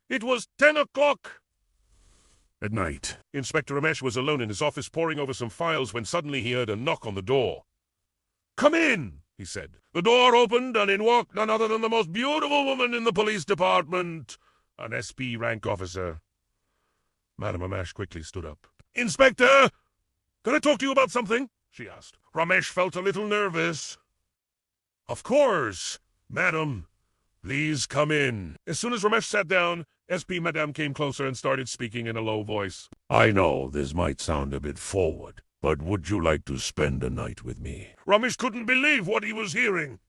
It was 10 o'clock at night. Inspector Ramesh was alone in his office poring over some files when suddenly he heard a knock on the door. "Come in," he said. The door opened and in walked none other than the most beautiful woman in the police department, an SP rank officer. Madame Ramesh quickly stood up. "Inspector, can I talk to you about something?" she asked. Ramesh felt a little nervous. "Of course, madam. Please come in." As soon as Ramesh sat down, SP Madame came closer and started speaking in a low voice. "I know this might sound a bit forward, but would you like to spend a night with me?" Ramesh couldn't believe what he was hearing.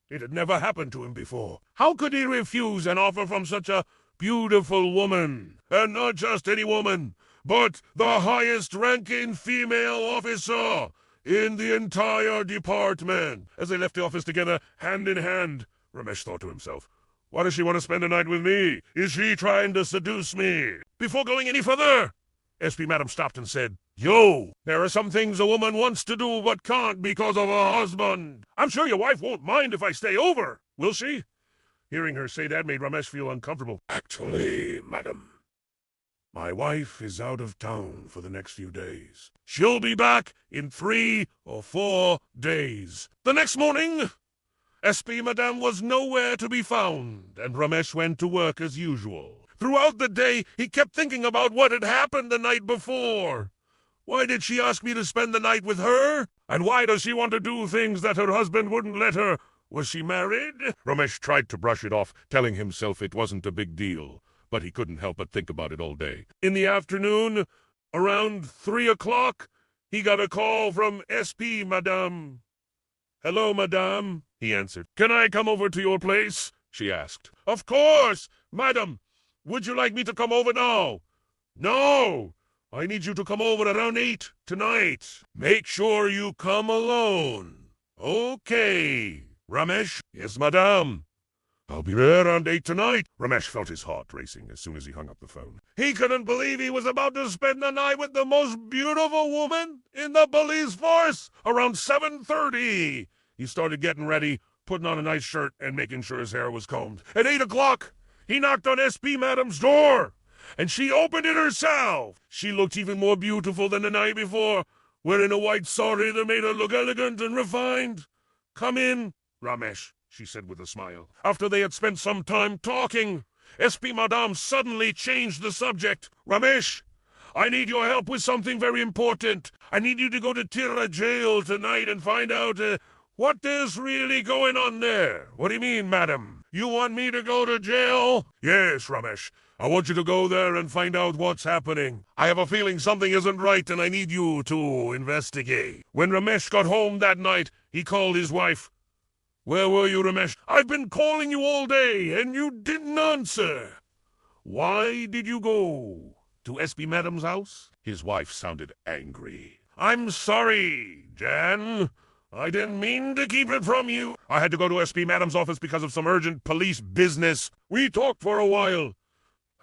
It had never happened to him before. How could he refuse an offer from such a beautiful woman? And not just any woman, but the highest-ranking female officer in the entire department. As they left the office together, hand in hand, Ramesh thought to himself, "Why does she want to spend a night with me? Is she trying to seduce me?" Before going any further, SP Madam stopped and said, "Yo, there are some things a woman wants to do but can't because of her husband. I'm sure your wife won't mind if I stay over, will she?" Hearing her say that made Ramesh feel uncomfortable. "Actually, madam, my wife is out of town for the next few days. She'll be back in 3 or 4 days." The next morning, SP Madame was nowhere to be found, and Ramesh went to work as usual. Throughout the day, he kept thinking about what had happened the night before. Why did she ask me to spend the night with her? And why does she want to do things that her husband wouldn't let her? Was she married? Ramesh tried to brush it off, telling himself it wasn't a big deal, but he couldn't help but think about it all day. In the afternoon, around 3 o'clock, he got a call from SP Madame. "Hello, Madame," he answered. "Can I come over to your place?" she asked. "Of course, Madam. Would you like me to come over now?" "No. I need you to come over around 8 tonight. Make sure you come alone." "Okay. Ramesh?" "Yes, Madame. I'll be there around 8 tonight." Ramesh felt his heart racing as soon as he hung up the phone. He couldn't believe he was about to spend the night with the most beautiful woman in the police force. Around 7:30, he started getting ready, putting on a nice shirt and making sure his hair was combed. At 8 o'clock, he knocked on SP Madame's door, and she opened it herself. She looked even more beautiful than the night before, wearing a white sari that made her look elegant and refined. "Come in, Ramesh," she said with a smile. After they had spent some time talking, SP Madame suddenly changed the subject. "Ramesh, I need your help with something very important. I need you to go to Tira jail tonight and find out what is really going on there." "What do you mean, madam? You want me to go to jail?" "Yes, Ramesh. I want you to go there and find out what's happening. I have a feeling something isn't right and I need you to investigate." When Ramesh got home that night, he called his wife. "Where were you, Ramesh?" "I've been calling you all day and you didn't answer." "Why did you go to SP Madame's house?" His wife sounded angry. "I'm sorry, Jan. I didn't mean to keep it from you. I had to go to SP Madame's office because of some urgent police business. We talked for a while,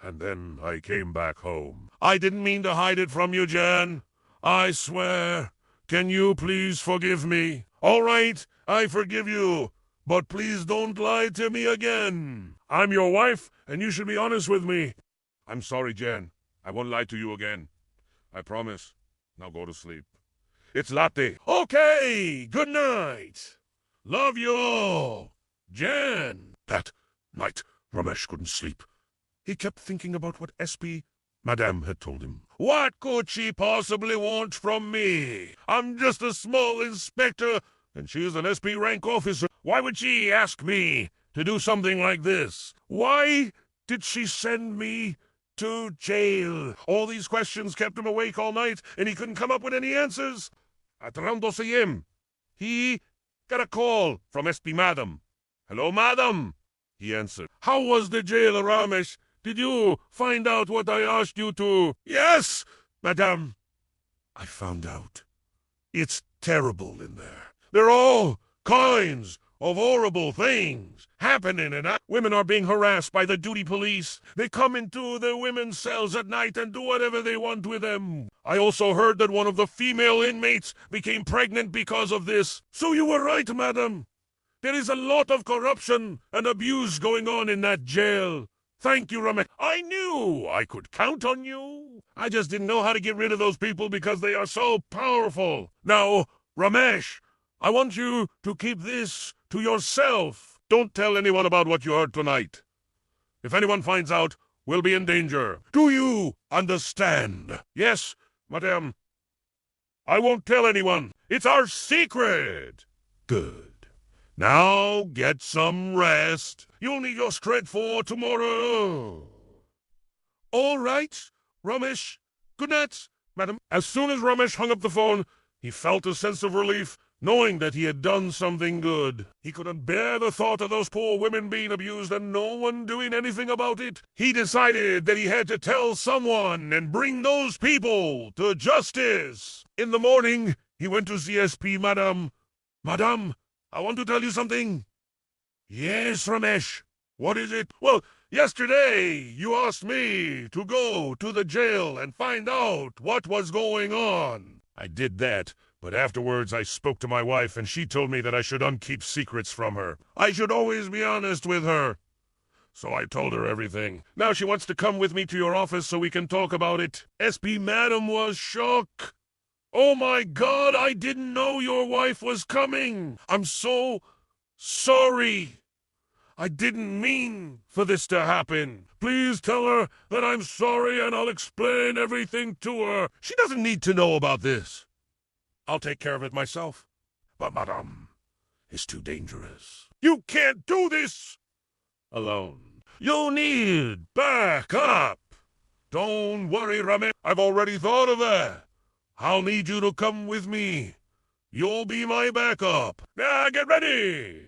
and then I came back home. I didn't mean to hide it from you, Jan. I swear. Can you please forgive me?" "All right, I forgive you, but please don't lie to me again. I'm your wife, and you should be honest with me." "I'm sorry, Jan. I won't lie to you again. I promise. Now go to sleep. It's latte." "Okay, good night. Love you all. Jan." That night, Ramesh couldn't sleep. He kept thinking about what SP Madame had told him. What could she possibly want from me? I'm just a small inspector, and she is an SP rank officer. Why would she ask me to do something like this? Why did she send me to jail? All these questions kept him awake all night, and he couldn't come up with any answers. At around 12 a.m., he got a call from SP Madam. "Hello, Madam," he answered. "How was the jail, Ramesh? Did you find out what I asked you to?" "Yes, Madame. I found out. It's terrible in there. There are all kinds of horrible things happening, and women are being harassed by the duty police. They come into the women's cells at night and do whatever they want with them. I also heard that one of the female inmates became pregnant because of this." "So you were right, Madam. There is a lot of corruption and abuse going on in that jail." Thank you, Ramesh. I knew I could count on you. I just didn't know how to get rid of those people because they are so powerful. Now, Ramesh, I want you to keep this to yourself. Don't tell anyone about what you heard tonight. If anyone finds out, we'll be in danger. Do you understand? Yes, madame. I won't tell anyone. It's our secret. Good. Now get some rest. You'll need your strength for tomorrow. All right, Ramesh. Good night, madam. As soon as Ramesh hung up the phone, he felt a sense of relief, knowing that he had done something good. He couldn't bear the thought of those poor women being abused and no one doing anything about it. He decided that he had to tell someone and bring those people to justice. In the morning, he went to CSP, Madam. Madam, I want to tell you something. Yes, Ramesh. What is it? Well, yesterday you asked me to go to the jail and find out what was going on. I did that. But afterwards I spoke to my wife, and she told me that I should unkeep secrets from her. I should always be honest with her. So I told her everything. Now she wants to come with me to your office so we can talk about it. SP Madam was shocked. Oh my God, I didn't know your wife was coming. I'm so sorry. I didn't mean for this to happen. Please tell her that I'm sorry and I'll explain everything to her. She doesn't need to know about this. I'll take care of it myself. But, madame, it's too dangerous. You can't do this alone. You'll need backup. Don't worry, Ramesh. I've already thought of that. I'll need you to come with me. You'll be my backup. Now, get ready.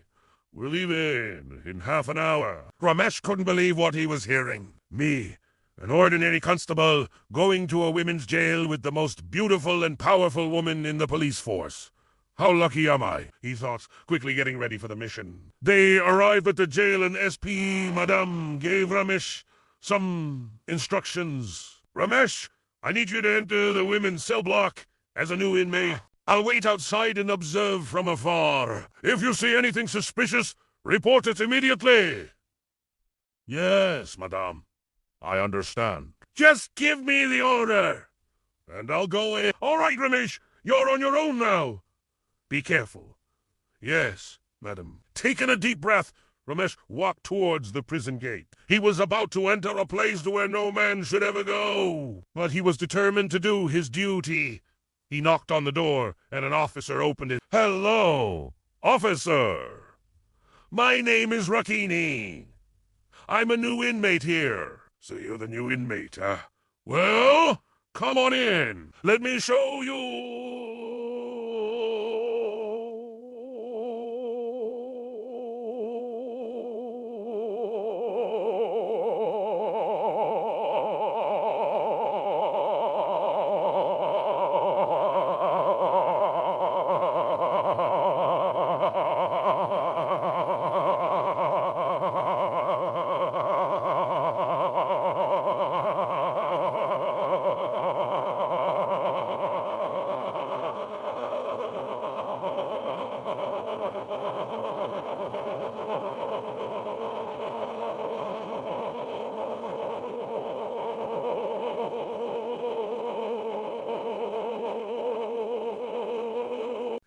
We're leaving in half an hour. Ramesh couldn't believe what he was hearing. Me, an ordinary constable, going to a women's jail with the most beautiful and powerful woman in the police force. How lucky am I, he thought, quickly getting ready for the mission. They arrived at the jail and SP Madame gave Ramesh some instructions. Ramesh, I need you to enter the women's cell block as a new inmate. I'll wait outside and observe from afar. If you see anything suspicious, report it immediately. Yes, madame. I understand. Just give me the order, and I'll go in. All right, Ramesh, you're on your own now. Be careful. Yes, madam. Taking a deep breath, Ramesh walked towards the prison gate. He was about to enter a place where no man should ever go, but he was determined to do his duty. He knocked on the door, and an officer opened it. Hello, officer. My name is Rakini. I'm a new inmate here. So you're the new inmate, huh? Well, come on in. Let me show you.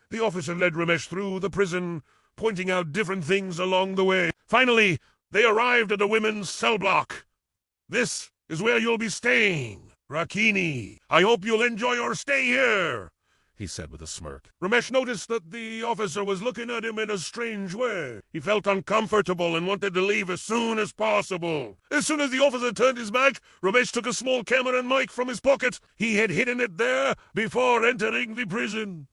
The officer led Ramesh through the prison, pointing out different things along the way. Finally, they arrived at a women's cell block. This is where you'll be staying. Rakini, I hope you'll enjoy your stay here, he said with a smirk. Ramesh noticed that the officer was looking at him in a strange way. He felt uncomfortable and wanted to leave as soon as possible. As soon as the officer turned his back, Ramesh took a small camera and mic from his pocket. He had hidden it there before entering the prison.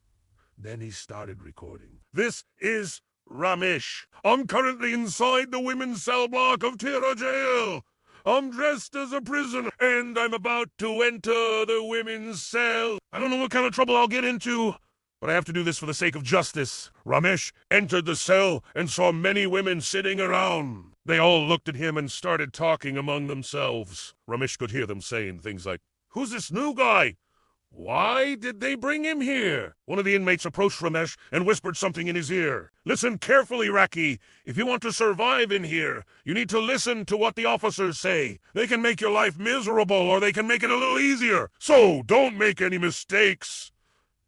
Then he started recording. This is Ramesh. I'm currently inside the women's cell block of Tira Jail. I'm dressed as a prisoner, and I'm about to enter the women's cell. I don't know what kind of trouble I'll get into, but I have to do this for the sake of justice. Ramesh entered the cell and saw many women sitting around. They all looked at him and started talking among themselves. Ramesh could hear them saying things like, "Who's this new guy? Why did they bring him here? One of the inmates approached Ramesh and whispered something in his ear. Listen carefully, Raki. If you want to survive in here, you need to listen to what the officers say. They can make your life miserable, or they can make it a little easier. So don't make any mistakes.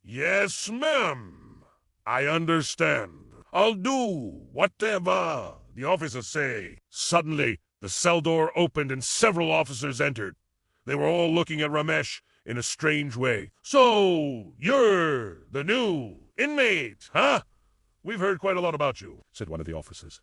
Yes, ma'am. I understand. I'll do whatever the officers say. Suddenly, the cell door opened and several officers entered. They were all looking at Ramesh in a strange way. So, you're the new inmate, huh? We've heard quite a lot about you, said one of the officers.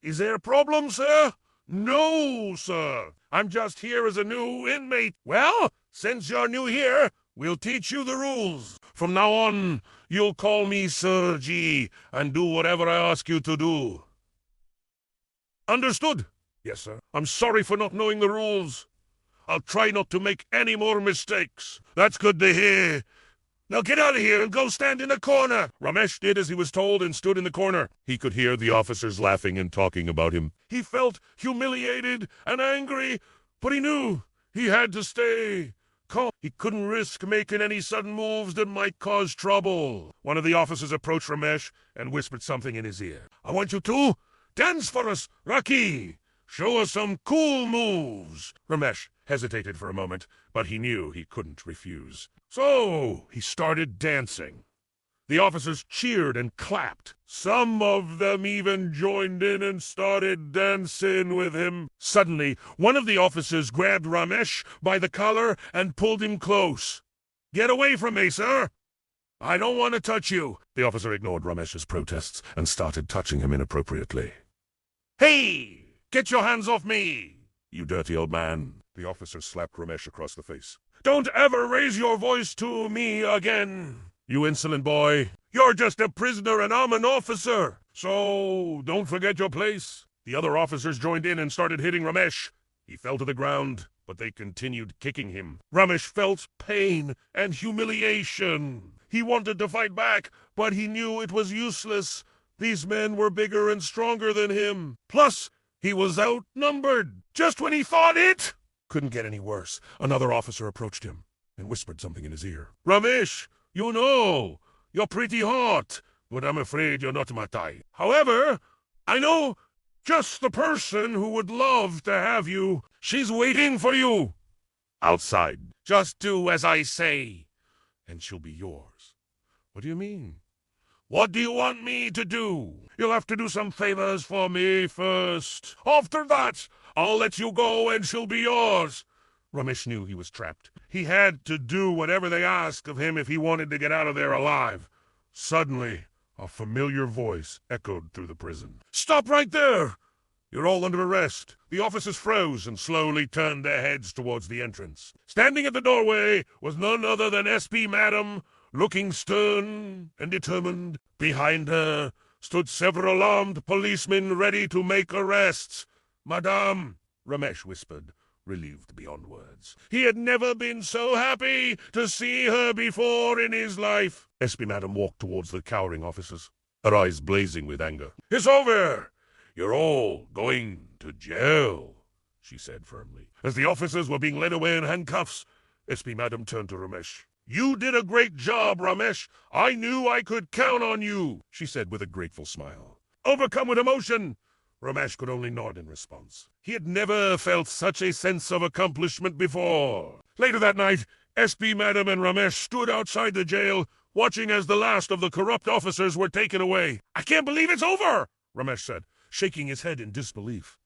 Is there a problem, sir? No, sir. I'm just here as a new inmate. Well, since you're new here, we'll teach you the rules. From now on, you'll call me Sir G and do whatever I ask you to do. Understood? Yes, sir. I'm sorry for not knowing the rules. I'll try not to make any more mistakes. That's good to hear. Now get out of here and go stand in a corner. Ramesh did as he was told and stood in the corner. He could hear the officers laughing and talking about him. He felt humiliated and angry, but he knew he had to stay calm. He couldn't risk making any sudden moves that might cause trouble. One of the officers approached Ramesh and whispered something in his ear. I want you to dance for us, Raki. Show us some cool moves. Ramesh hesitated for a moment, but he knew he couldn't refuse. So he started dancing. The officers cheered and clapped. Some of them even joined in and started dancing with him. Suddenly, one of the officers grabbed Ramesh by the collar and pulled him close. Get away from me, sir! I don't want to touch you. The officer ignored Ramesh's protests and started touching him inappropriately. Hey! Get your hands off me, you dirty old man. The officer slapped Ramesh across the face. Don't ever raise your voice to me again, you insolent boy. You're just a prisoner and I'm an officer. So don't forget your place. The other officers joined in and started hitting Ramesh. He fell to the ground, but they continued kicking him. Ramesh felt pain and humiliation. He wanted to fight back, but he knew it was useless. These men were bigger and stronger than him. Plus, he was outnumbered. Just when he thought it couldn't get any worse, another officer approached him and whispered something in his ear. Ramesh, you know, you're pretty hot, but I'm afraid you're not my type. However, I know just the person who would love to have you. She's waiting for you outside. Just do as I say, and she'll be yours. What do you mean? What do you want me to do? You'll have to do some favors for me first. After that, I'll let you go and she'll be yours. Ramesh knew he was trapped. He had to do whatever they asked of him if he wanted to get out of there alive. Suddenly, a familiar voice echoed through the prison. Stop right there! You're all under arrest. The officers froze and slowly turned their heads towards the entrance. Standing at the doorway was none other than SP Madam, looking stern and determined. Behind her stood several armed policemen ready to make arrests. Madame, Ramesh whispered, relieved beyond words. He had never been so happy to see her before in his life. SP Madam walked towards the cowering officers, her eyes blazing with anger. It's over! You're all going to jail, she said firmly. As the officers were being led away in handcuffs, SP Madam turned to Ramesh. You did a great job, Ramesh. I knew I could count on you, she said with a grateful smile. Overcome with emotion, Ramesh could only nod in response. He had never felt such a sense of accomplishment before. Later that night, SP Madam and Ramesh stood outside the jail, watching as the last of the corrupt officers were taken away. I can't believe it's over, Ramesh said, shaking his head in disbelief.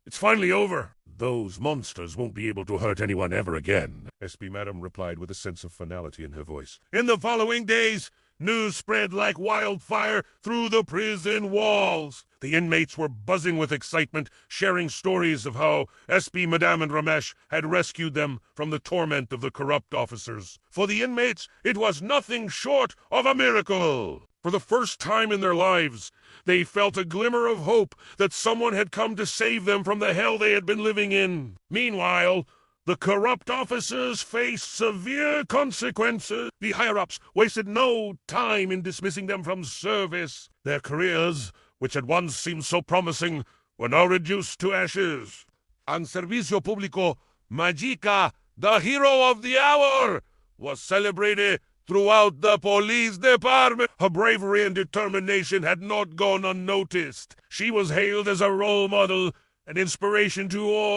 It's finally over. Those monsters won't be able to hurt anyone ever again, SP Madam replied with a sense of finality in her voice. In the following days, news spread like wildfire through the prison walls. The inmates were buzzing with excitement, sharing stories of how SP Madame and Ramesh had rescued them from the torment of the corrupt officers. For the inmates, it was nothing short of a miracle. For the first time in their lives, they felt a glimmer of hope that someone had come to save them from the hell they had been living in. Meanwhile, the corrupt officers faced severe consequences. The higher-ups wasted no time in dismissing them from service. Their careers, which had once seemed so promising, were now reduced to ashes. An servicio público, Magica, the hero of the hour, was celebrated throughout the police department. Her bravery and determination had not gone unnoticed. She was hailed as a role model, an inspiration to all